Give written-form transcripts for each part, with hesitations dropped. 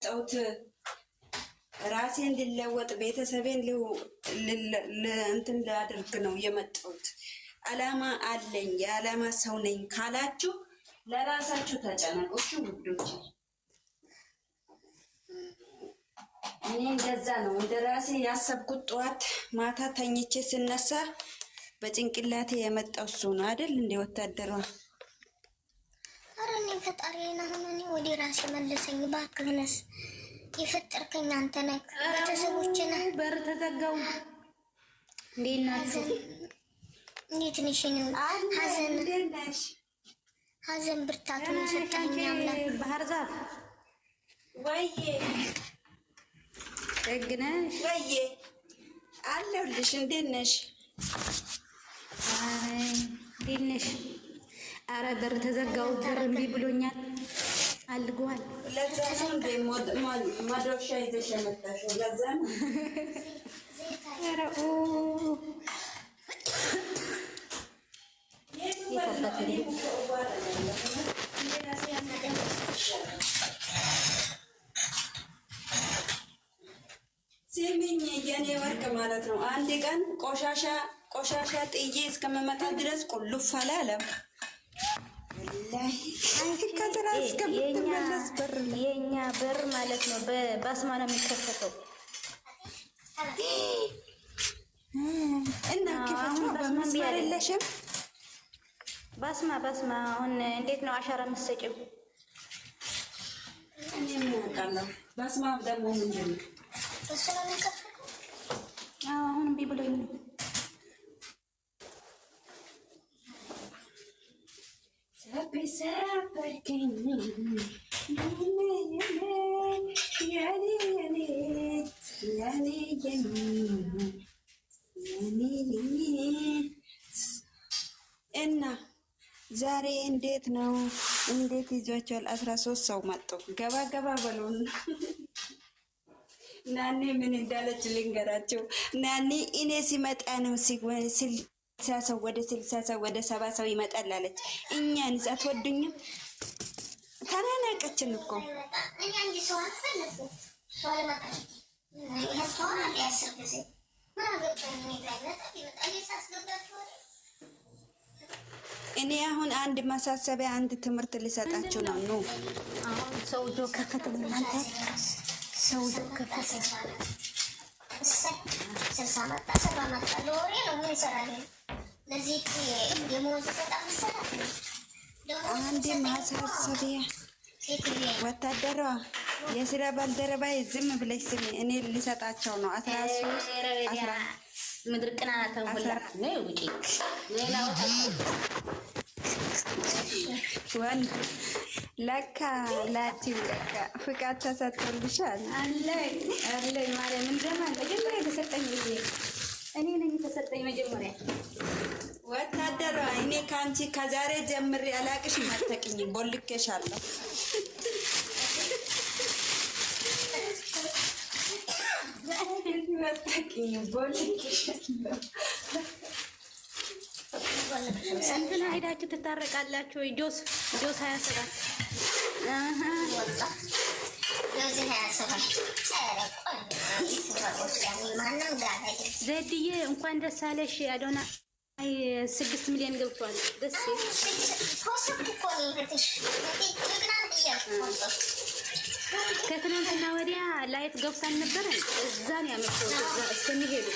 ጠውት ራሴን ሊለወጥ ቤተሰቤን እንትን ላድርግ ነው የመጣሁት። አላማ አለኝ፣ የአላማ ሰው ነኝ ካላችሁ ለራሳችሁ ተጨነቁ ውዶች። እኔ እንደዛ ነው እንደ ራሴ ያሰብኩት። ጠዋት ማታ ተኝቼ ስነሳ በጭንቅላቴ የመጣው እሱ ነው አይደል? እንደ ወታደሯ አረኔ ፈጣሪና ሆነኔ ወደ ራሴ መለሰኝ። ባክህንስ የፈጠርከኝ አንተ ነህ። ቤተሰቦችና በር ተዘጋው። እንዴት ናችሁ? እንዴት ነሽ? ነው ሀዘን ብርታቱን ሰጠኝ አምላክ። ባህር ዛፍ ወይዬ ደግነሽ ወይዬ አለሁልሽ። እንዴት ነሽ? እንዴት ነሽ? አረ በር ተዘጋው። በር እምቢ ብሎኛል። አልጓል። ለዛ ነው እንደ መዶሻ ይዘሽ የመጣሽው? ለዛ ነው። አረኦ ሲሚኝ የኔ ወርቅ ማለት ነው። አንድ ቀን ቆሻሻ ጥዬ እስከመመጣ ድረስ ቁልፍ አላለም። የኛ በር ማለት ነው በባስማ ነው የሚከፈተው እና ክፈቱ። በመስመር የለሽም ባስማ አሁን እንዴት ነው አሻራ የምትሰጪው? እኔ ምን አውቃለሁ። ባስማ ደግሞ ምንድን ነው? አሁን እምቢ ብሎኝ ነው። እና ዛሬ እንዴት ነው? እንዴት ይዟቸዋል? 13 ሰው መጡ። ገባ በሉን። ናኒ ምን እንዳለች ልንገራቸው። ናኒ እኔ ሲመጣ ነው ስልሳ ሰው ወደ 70 ሰው ይመጣል አለች። እኛን አትወዱኝም? ተናናቀችን እኮ እኔ አሁን አንድ ማሳሰቢያ አንድ ትምህርት ልሰጣችሁ ነው። ኑ አሁን ሰውጆ ከፈተ። እናንተ ሰውጆ ከፈተ። አንድ ማሳሰቢያ ወታደሯ የስራ ባልደረባ ዝም ብለሽ ስሚ። እኔ ልሰጣቸው ነው 13 ምድር ቅናታ ወላ ነው ውጪ ሌላው ወን ለካ ፍቃድ ተሰጥቶልሻል። አለኝ ማለት ምን ዘመን መጀመሪያ የተሰጠኝ ጊዜ እኔ ነኝ የተሰጠኝ መጀመሪያ። ወታደሯ እኔ ካንቺ ከዛሬ ጀምሬ አላቅሽ ማተቅኝ ቦልኬሻለሁ። እንትና ሄዳችሁ ትታረቃላችሁ ወይ? ጆስ 27 ዘድዬ እንኳን ደስ አለሽ። አዶና 6 ሚሊዮን ገብቷል። ደስ ከትናንትና ወዲያ ላይፍ ገብሳን ነበር። እዛን ያመጣው እዛ እስከሚሄዱ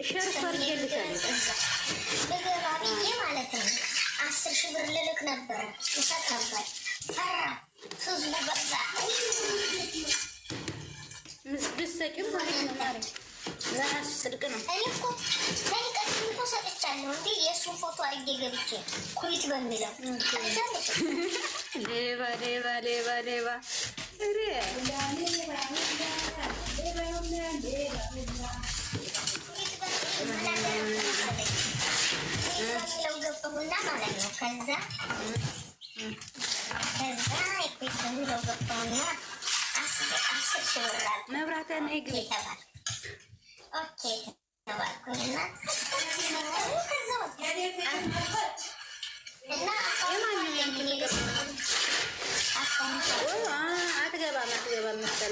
ሸርፈር ይልሻል ማለት ነው። 10 ሺህ ብር ልልክ ነበር ይሰጥ ነበር ፈራ ሱዝ በዛ ብትሰጪም ማለት ነው ማለት ለራሱ ጽድቅ ነው። እኔ እኮ ሰጥቻለሁ እንዴ የእሱ ፎቶ አድርጌ ገብቼ ኩሪት በሚለው ሌባ ገባሁና ማለት ነው። ከዛ ኩሪት በሚለው ገባሁና 10 ሺህ ብር መብራትን እግሪ ተባለ። ኦኬ ተባልኩኝና እና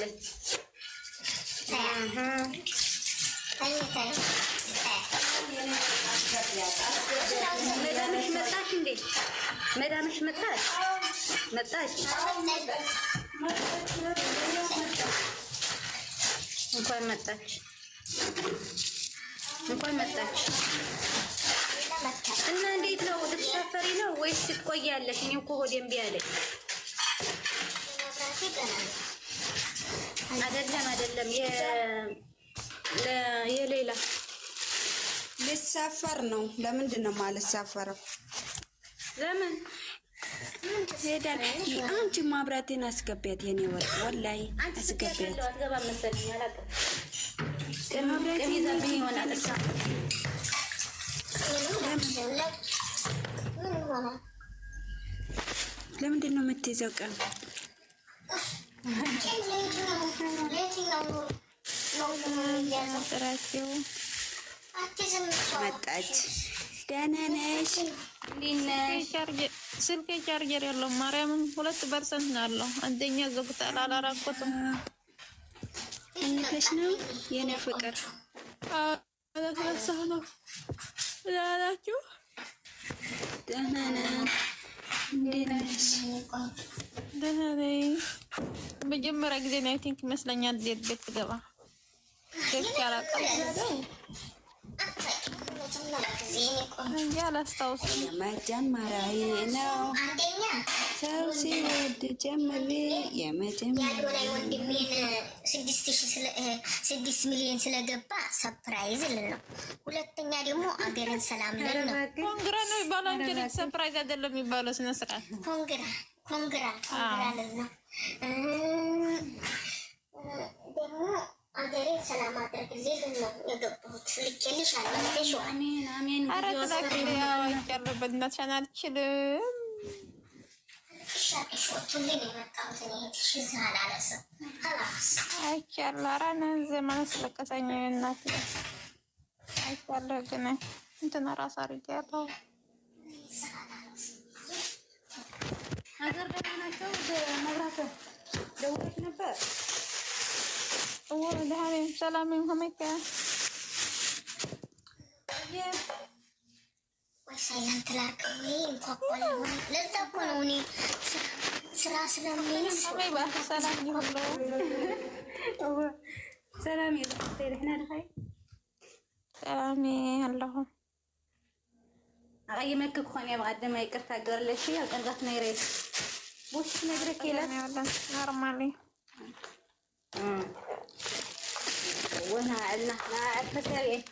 ትላለች። መዳምሽ መጣች እንዴ? መዳምሽ መጣች መጣች። እንኳን መጣች እንኳን መጣች። እና እንዴት ነው ልትሳፈሪ ነው ወይስ ትቆያለሽ? እኔ እኮ ሆዴ እምቢ አለኝ። አይደለም የሌላ ልሳፈር ነው። ለምንድን ነው የማልሳፈረው? ለምን ሄዳል? አንቺ ማብራቴን አስገቢያት የኔ ወርቅ፣ ወላሂ አስገቢያት። አትገባም መሰለኝ አላውቅም። ቅም ይዛብኝ ይሆናል እሷ። ለምንድን ነው የምትይዘው? ቀን መጣች። ደህና ነሽ? ስልኬ ቻርጀር የለውም። ማርያምን 2% ነው ያለው። አንደኛ ዘግቷል። አላራቆትም። እንከሽ ነው የኔ ፍቅር። አላስነሳሁ ነው ላላችሁ። ደህና ነን። እንዴት ነሽ? ደህና ነኝ። መጀመሪያ ጊዜ ነው ቲንክ ይመስለኛል ቤት ገባ ገብቼ አላውቅም። እንጂ አላስታውስም። መጀመሪያዬ ነው ሰው ሲወድ ጀምሬ የመጀመሪያ ወንድሜን 6 ሚሊዮን ስለገባ ሰርፕራይዝ ልን ነው። ሁለተኛ ደግሞ አገርን ሰላም ልን ነው። ኮንግራ ነው የሚባለው እንጂ ሰርፕራይዝ አይደለም የሚባለው። ስነ ስርዓት ኮንግራ ልን ነው። ደግሞ አገሬን ሰላም አድርግልኝ ነው የገባሁት። ልኬልሽ አለሽ። አሜን አሜን። ኧረ ተላክልኝ። ያለበት እናትሽን አልችልም። ሻቅሾቱልኝ የመጣሁት እኔ ትሽዝ አላለስም ሀላስ አይቻለሁ። ኧረ ዘመን ስለቀሰኝ እናት አይቻለሁ። ግን እንትን ራስ አድርጌያለሁ። ሀገር ደህና ናቸው? መብራት ደውለሽ ነበር? ደህና ሰላም ሆነች። ወይ ሳይለንት ላድርግ ወይ እንኳን ለዛ እኮ ነው እኔ ስራ ስለሚይዝ ሰላም ይሁን። ሰላም ደህና ነህ? ሰላም አለሁ። أقيمك كخوني أبغى أقدم يكرت أقدر لشيء أقدر نيريس بوش نقدر كيلا نورمالي وهنا عندنا لا أتفسري